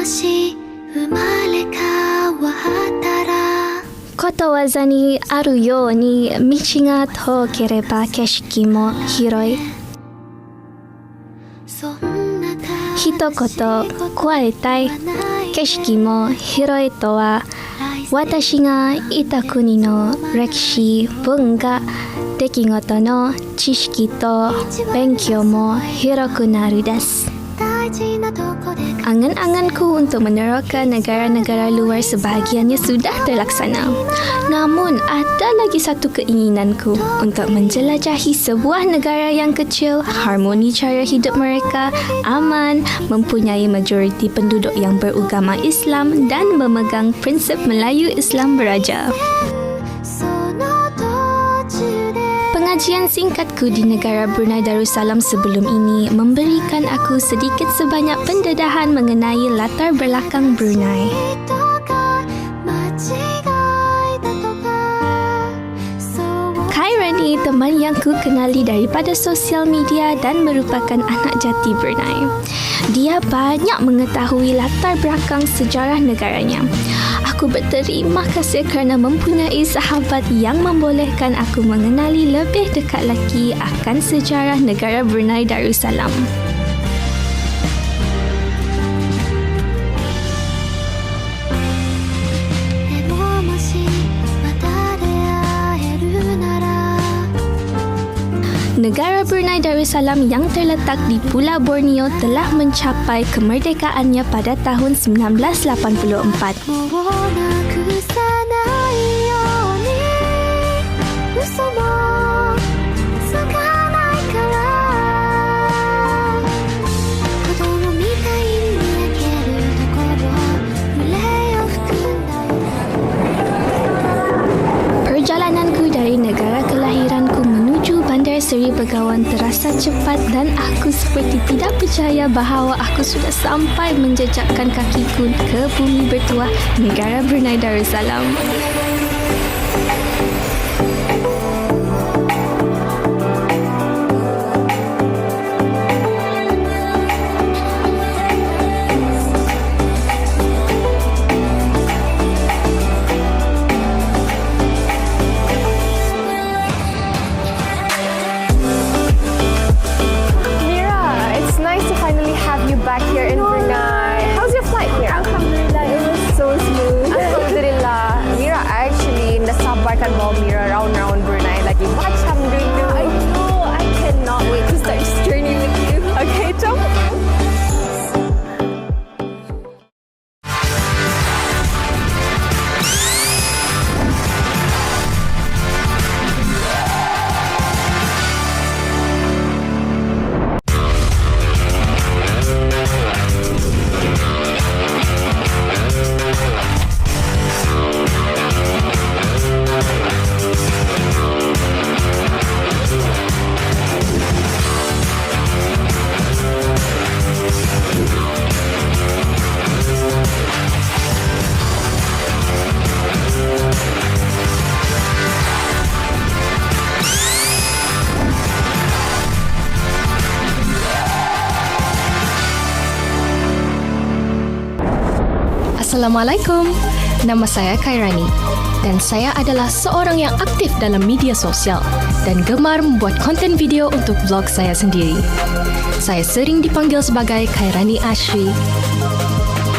し生まれ変わったらことわざにあるように道が遠ければ景色も広い。一言加えたい。景色も広いとは、私がいた国の歴史、文化、出来事の知識と勉強も広くなるです。Angan-anganku untuk meneroka negara-negara luar sebahagiannya sudah terlaksana. Namun, ada lagi satu keinginanku untuk menjelajahi sebuah negara yang kecil, harmoni cara hidup mereka, aman, mempunyai majoriti penduduk yang beragama Islam dan memegang prinsip Melayu Islam beraja. Pengajian singkatku di negara Brunei Darussalam sebelum ini memberikan aku sedikit sebanyak pendedahan mengenai latar belakang Brunei. Khairani, teman yang ku kenali daripada sosial media dan merupakan anak jati Brunei. Dia banyak mengetahui latar belakang sejarah negaranya. Aku berterima kasih kerana mempunyai sahabat yang membolehkan aku mengenali lebih dekat lagi akan sejarah negara Brunei Darussalam. Negara Brunei Darussalam yang terletak di Pulau Borneo telah mencapai kemerdekaannya pada tahun 1984. Perjalananku dari negara kelahiranku menuju Bandar Seri Begawan terasa cepat dan aku seperti tidak percaya bahawa aku sudah sampai menjejakkan kakiku ke bumi bertuah negara Brunei Darussalam. Back here in Brunei. How's your flight here? Alhamdulillah, it was so smooth. Alhamdulillah. Mira, actually nasabarkan bawa Mira round Brunei lagi. Macam dulu. I know, I cannot wait to start this journey with you. Okay, jom. Assalamualaikum, nama saya Khairani dan saya adalah seorang yang aktif dalam media sosial dan gemar membuat konten video untuk vlog saya sendiri. Saya sering dipanggil sebagai Khairani Ashri.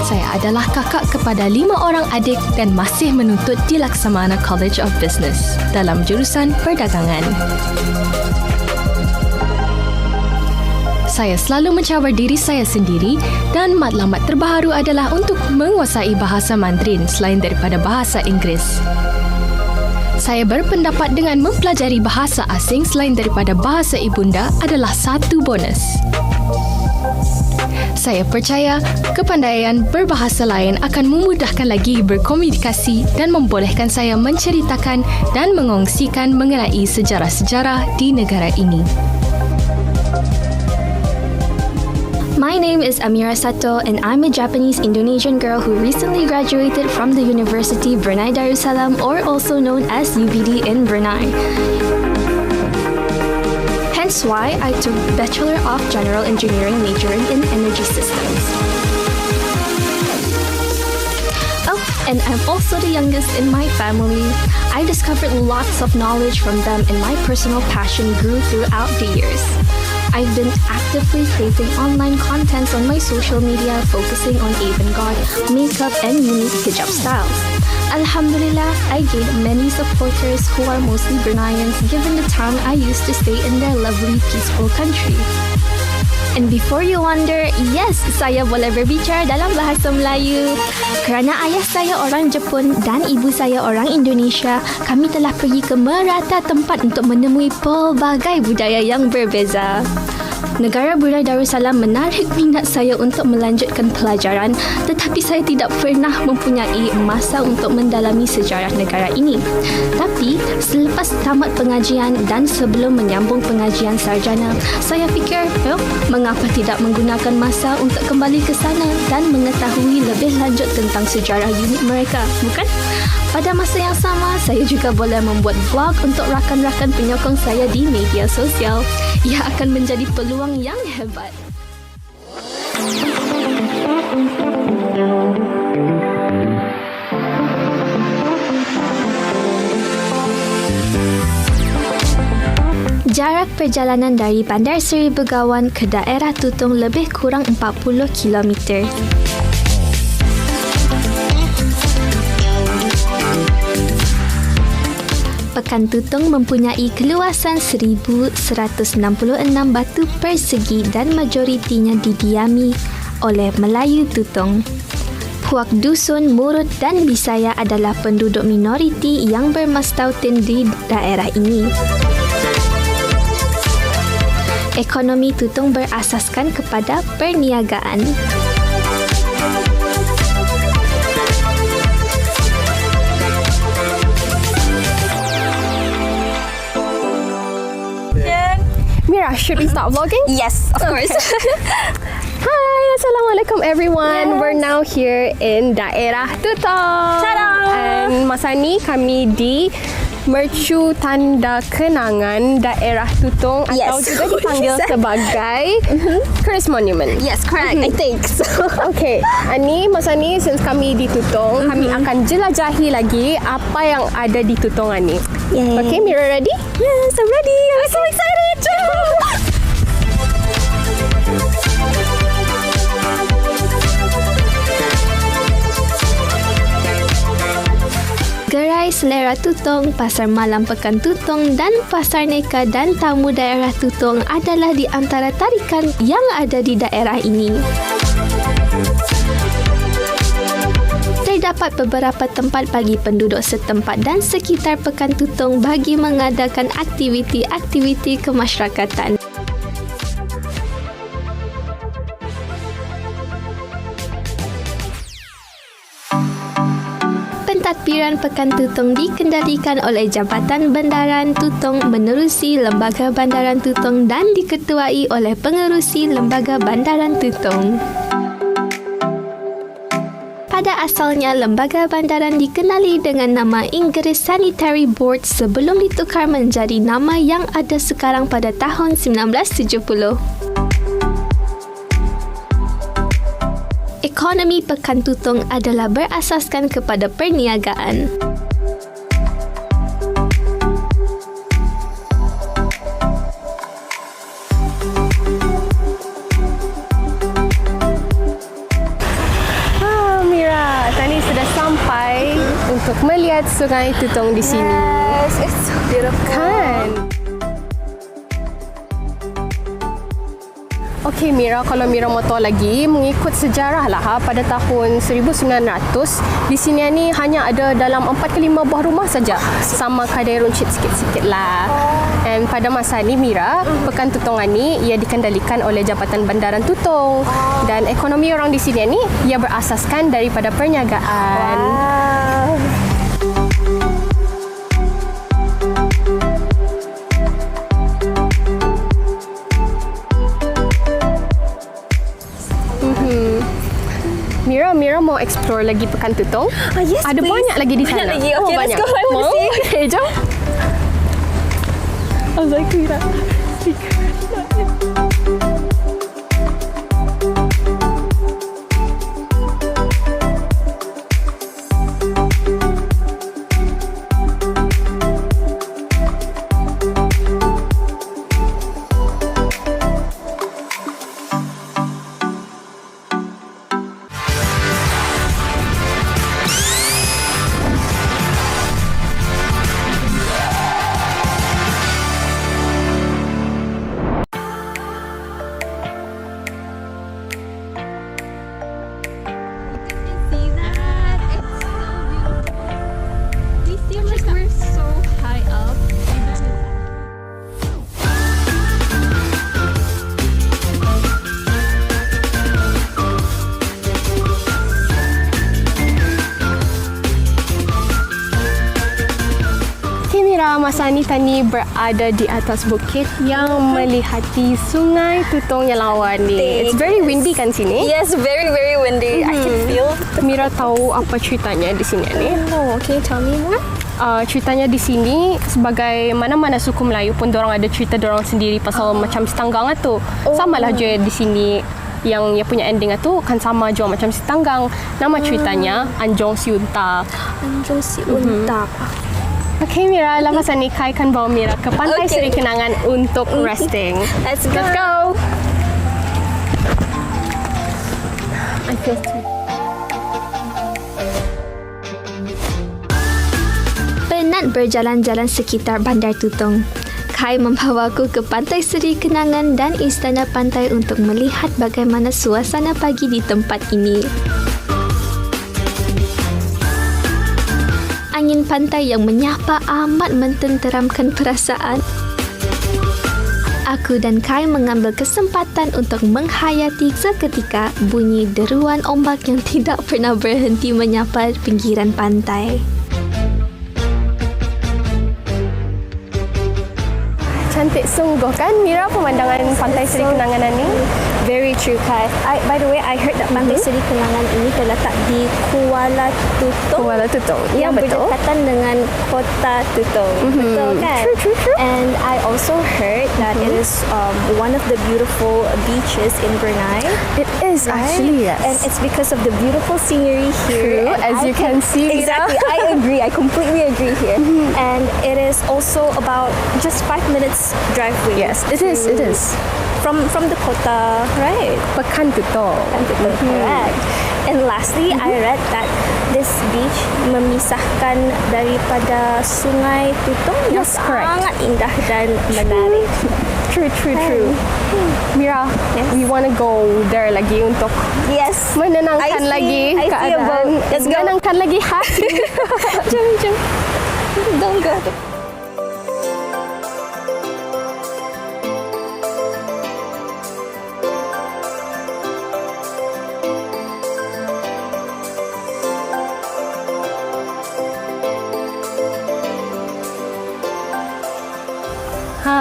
Saya adalah kakak kepada 5 orang adik dan masih menuntut di Laksamana College of Business dalam jurusan perdagangan. Saya selalu mencabar diri saya sendiri dan matlamat terbaharu adalah untuk menguasai bahasa Mandarin selain daripada bahasa Inggeris. Saya berpendapat dengan mempelajari bahasa asing selain daripada bahasa ibunda adalah satu bonus. Saya percaya kepandaian berbahasa lain akan memudahkan lagi berkomunikasi dan membolehkan saya menceritakan dan mengongsikan mengenai sejarah-sejarah di negara ini. My name is Amira Sato and I'm a Japanese-Indonesian girl who recently graduated from the University Brunei Darussalam, or also known as UBD in Brunei. Hence why I took Bachelor of General Engineering majoring in Energy Systems. and I'm also the youngest in my family. I discovered lots of knowledge from them, and my personal passion grew throughout the years. I've been actively creating online contents on my social media focusing on avant-garde, makeup and unique hijab styles. Alhamdulillah, I gained many supporters who are mostly Bruneians given the time I used to stay in their lovely, peaceful country. And before you wonder, yes, saya boleh berbicara dalam bahasa Melayu. Kerana ayah saya orang Jepun dan ibu saya orang Indonesia, kami telah pergi ke merata tempat untuk menemui pelbagai budaya yang berbeza. Negara Brunei Darussalam menarik minat saya untuk melanjutkan pelajaran, tetapi saya tidak pernah mempunyai masa untuk mendalami sejarah negara ini. Tapi, selepas tamat pengajian dan sebelum menyambung pengajian sarjana, saya fikir, mengapa tidak menggunakan masa untuk kembali ke sana dan mengetahui lebih lanjut tentang sejarah unik mereka, bukan? Pada masa yang sama, saya juga boleh membuat vlog untuk rakan-rakan penyokong saya di media sosial. Ia akan menjadi peluang yang hebat. Jarak perjalanan dari Bandar Seri Begawan ke daerah Tutong lebih kurang 40 km. Pekan Tutong mempunyai keluasan 1,166 batu persegi dan majoritinya didiami oleh Melayu Tutong. Puak Dusun, Murut dan Bisaya adalah penduduk minoriti yang bermastautin di daerah ini. Ekonomi Tutong berasaskan kepada perniagaan. Mira, should we start vlogging? Yes, of course. Hi, Assalamualaikum everyone. We're now here in daerah Tutong. Tada! And masa ni kami di Mercu Tanda Kenangan daerah Tutong atau juga dipanggil sebagai Keris Monument. Yes, correct. I think so. Okay, masa ni since kami di Tutong, kami akan jelajahi lagi apa yang ada di Tutong ni. Yay. Okay, Mira ready? Yes, I'm ready. I'm so excited. Gerai Selera Tutong, Pasar Malam Pekan Tutong dan Pasar Neka dan Tamu Daerah Tutong adalah di antara tarikan yang ada di daerah ini. Terdapat beberapa tempat bagi penduduk setempat dan sekitar Pekan Tutong bagi mengadakan aktiviti-aktiviti kemasyarakatan. Pentadbiran Pekan Tutong dikendalikan oleh Jabatan Bandaran Tutong menerusi Lembaga Bandaran Tutong dan diketuai oleh Pengerusi Lembaga Bandaran Tutong. Pada asalnya, Lembaga Bandaran dikenali dengan nama Inggeris Sanitary Board sebelum ditukar menjadi nama yang ada sekarang pada tahun 1970. Ekonomi Pekan Tutong adalah berasaskan kepada perniagaan. Mira, tadi sudah sampai untuk melihat Sungai Tutong di sini. Yes, it's so beautiful. Kan? Okey Mira, kalau Mira mau tahu lagi, mengikut sejarah lah pada tahun 1900, di sini ni hanya ada dalam 4 ke 5 buah rumah saja. Sama kadai runcit sikit-sikit lah. And pada masa ni Mira, Pekan Tutong ni ia dikendalikan oleh Jabatan Bandaran Tutong. Dan ekonomi orang di sini ni ia berasaskan daripada perniagaan. Wow. Mira mau explore lagi Pekan Tutong? Yes, ada please. banyak lagi di sana. Banyak lagi. Okay, let's banyak. go. I want to see. Okay, jom. I was like, Mira. masa ni Tani berada di atas bukit yang melihati Sungai Tutong yang lawan ni. It's very windy kan sini? Yes, very very windy. I can feel. Mira tahu apa ceritanya di sini ni? Oh, okay, tell me more. Ceritanya di sini sebagai mana-mana suku Melayu pun dorang ada cerita dorang sendiri pasal macam setanggang tu. Samalah je di sini yang punya ending tu kan sama je macam setanggang. Nama ceritanya Anjong Siunta. Anjong Siunta. Okay Mira, lepas ni Kai kan bawa Mira ke Pantai Seri Kenangan untuk resting. Let's go. Let's go. I feel Penat berjalan-jalan sekitar Bandar Tutong. Kai membawaku ke Pantai Seri Kenangan dan Istana Pantai untuk melihat bagaimana suasana pagi di tempat ini. Angin pantai yang menyapa amat mententeramkan perasaan. Aku dan Kai mengambil kesempatan untuk menghayati seketika bunyi deruan ombak yang tidak pernah berhenti menyapa pinggiran pantai. cantik sungguh kan Mira pemandangan Pantai Seri Kenangan ni. Very true, Kai. By the way, I heard that Pantai Seri Kenangan ini terletak di Kuala Tutong. Kuala Tutong. Ya, Yang betul. berdekatan dengan Kota Tutong. Betul kan? True. And I also heard that it is one of the beautiful beaches in Brunei. It is actually, yes. And it's because of the beautiful scenery here. True, And as I you can see, Mira. Exactly. I agree. I completely agree here. And it is also about just 5 minutes drive away. Yes, it is. It is. From the Kota, right? Pekan Tutong. Correct. And lastly, I read that this beach memisahkan daripada Sungai Tutong yang Yes, correct. sangat indah dan menarik. True. Mira, Yes. we want to go there lagi untuk Yes. menenangkan I see lagi a keadaan. boat. Let's go. Menenangkan lagi hati. Jom. Don't go.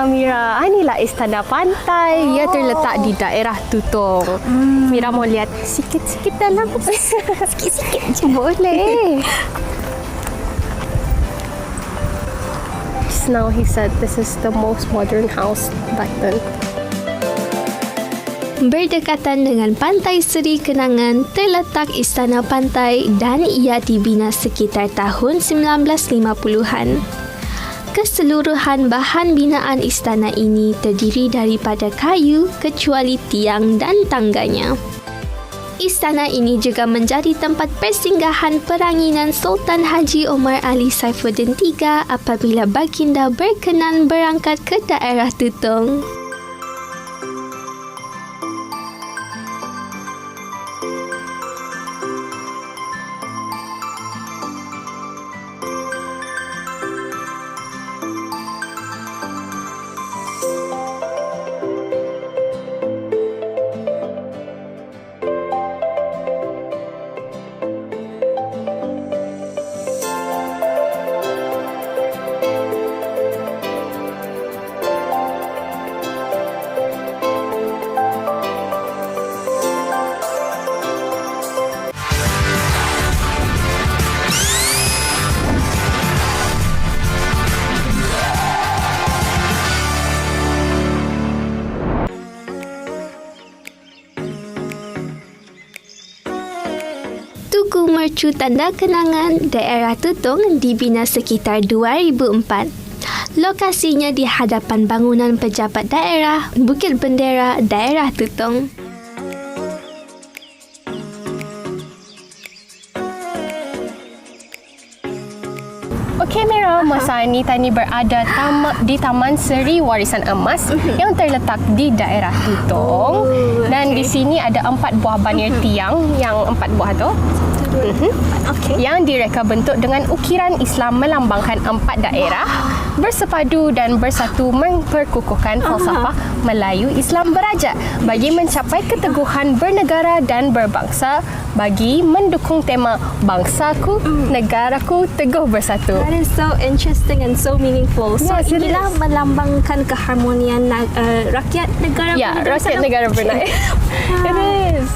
Mira, inilah Istana Pantai. Ia terletak di daerah Tutong. Mira mau lihat sikit-sikit dalam. Sikit-sikit. Boleh. Just now he said this is the most modern house back then. Berdekatan dengan Pantai Seri Kenangan terletak Istana Pantai dan ia dibina sekitar tahun 1950-an. Keseluruhan bahan binaan istana ini terdiri daripada kayu kecuali tiang dan tangganya. Istana ini juga menjadi tempat persinggahan peranginan Sultan Haji Omar Ali Saifuddin III apabila baginda berkenan berangkat ke daerah Tutong. Tugu Mercu Tanda Kenangan daerah Tutong dibina sekitar 2004. Lokasinya di hadapan bangunan pejabat daerah Bukit Bendera daerah Tutong. Okey Mira, masa ni Tani berada di Taman Seri Warisan Emas yang terletak di daerah Tutong. Dan di sini ada 4 buah banner tiang, yang 4 buah tu. Yang direka bentuk dengan ukiran Islam melambangkan 4 daerah bersepadu dan bersatu memperkukuhkan falsafah Melayu Islam berajak bagi mencapai keteguhan bernegara dan berbangsa bagi mendukung tema Bangsaku, Negaraku Teguh Bersatu. That is so interesting and so meaningful. So Yes, it inilah is. melambangkan keharmonian rakyat negara Ya, Brunei rakyat Darussalam. negara Brunei. It is.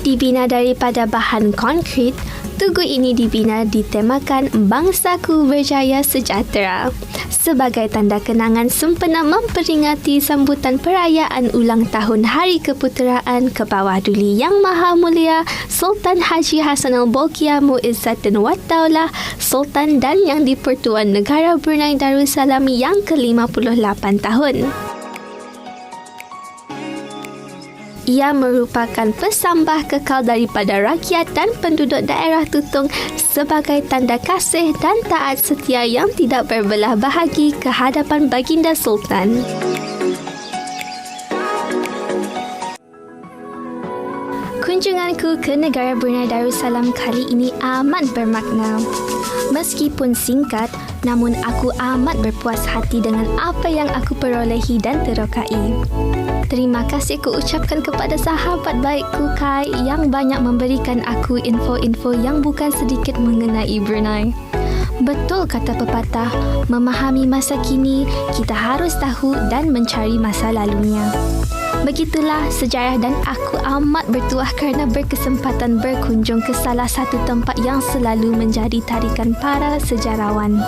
Dibina daripada bahan konkrit, tugu ini dibina ditemakan Bangsaku Berjaya Sejahtera sebagai tanda kenangan sempena memperingati sambutan perayaan ulang tahun Hari Keputeraan Kebawah Duli Yang Maha Mulia Sultan Haji Hassanal Bolkiah Muizzaddin Wad Daulah Sultan dan Yang di-Pertuan Negara Brunei Darussalam yang ke-58 tahun. Ia merupakan pesambah kekal daripada rakyat dan penduduk daerah Tutong sebagai tanda kasih dan taat setia yang tidak berbelah bahagi ke hadapan Baginda Sultan. Kunjunganku ke negara Brunei Darussalam kali ini amat bermakna. Meskipun singkat, namun aku amat berpuas hati dengan apa yang aku perolehi dan terokai. Terima kasih ku ucapkan kepada sahabat baikku Kai yang banyak memberikan aku info-info yang bukan sedikit mengenai Brunei. Betul kata pepatah, memahami masa kini, kita harus tahu dan mencari masa lalunya. Begitulah sejarah dan aku amat bertuah kerana berkesempatan berkunjung ke salah satu tempat yang selalu menjadi tarikan para sejarawan.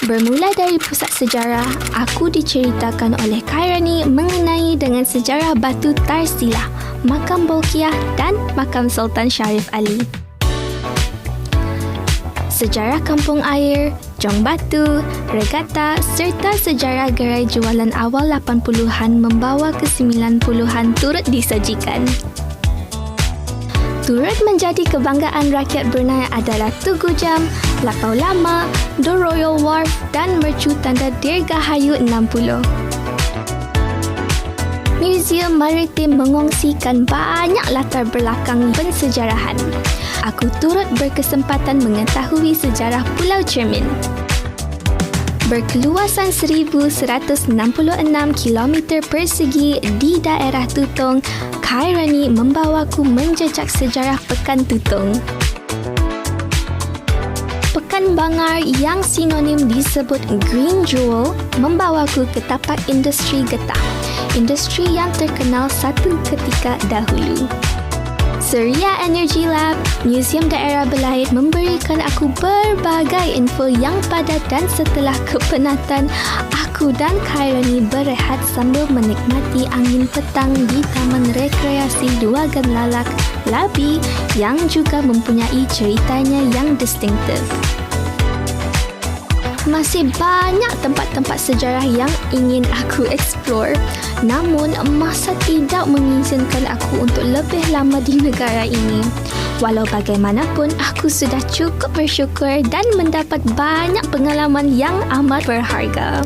Bermula dari pusat sejarah, aku diceritakan oleh Kairani mengenai dengan sejarah batu Tarsilah, Makam Bolkiah dan Makam Sultan Sharif Ali. Sejarah kampung air, Jong Batu, Regatta serta sejarah gerai jualan awal 80-an membawa ke 90-an turut disajikan. Turut menjadi kebanggaan rakyat Brunei adalah Tugu Jam, Lapau Lama, The Royal Wharf dan mercu tanda Dirgahayu 60. Museum Maritim mengongsikan banyak latar belakang pensejarahan. Aku turut berkesempatan mengetahui sejarah Pulau Cermin. Berkeluasan 1,166 km persegi di daerah Tutong, Kairani membawaku menjejak sejarah Pekan Tutong. Pekan Bangar yang sinonim disebut Green Jewel membawaku ke tapak industri getah, industri yang terkenal satu ketika dahulu. Suria Energy Lab, Museum Daerah Belait memberikan aku berbagai info yang padat dan setelah kepenatan, aku dan Kairani berehat sambil menikmati angin petang di Taman Rekreasi Duagan Lalak, Labi yang juga mempunyai ceritanya yang distinktif. Masih banyak tempat-tempat sejarah yang ingin aku explore, namun masa tidak mengizinkan aku untuk lebih lama di negara ini. Walau bagaimanapun, aku sudah cukup bersyukur dan mendapat banyak pengalaman yang amat berharga.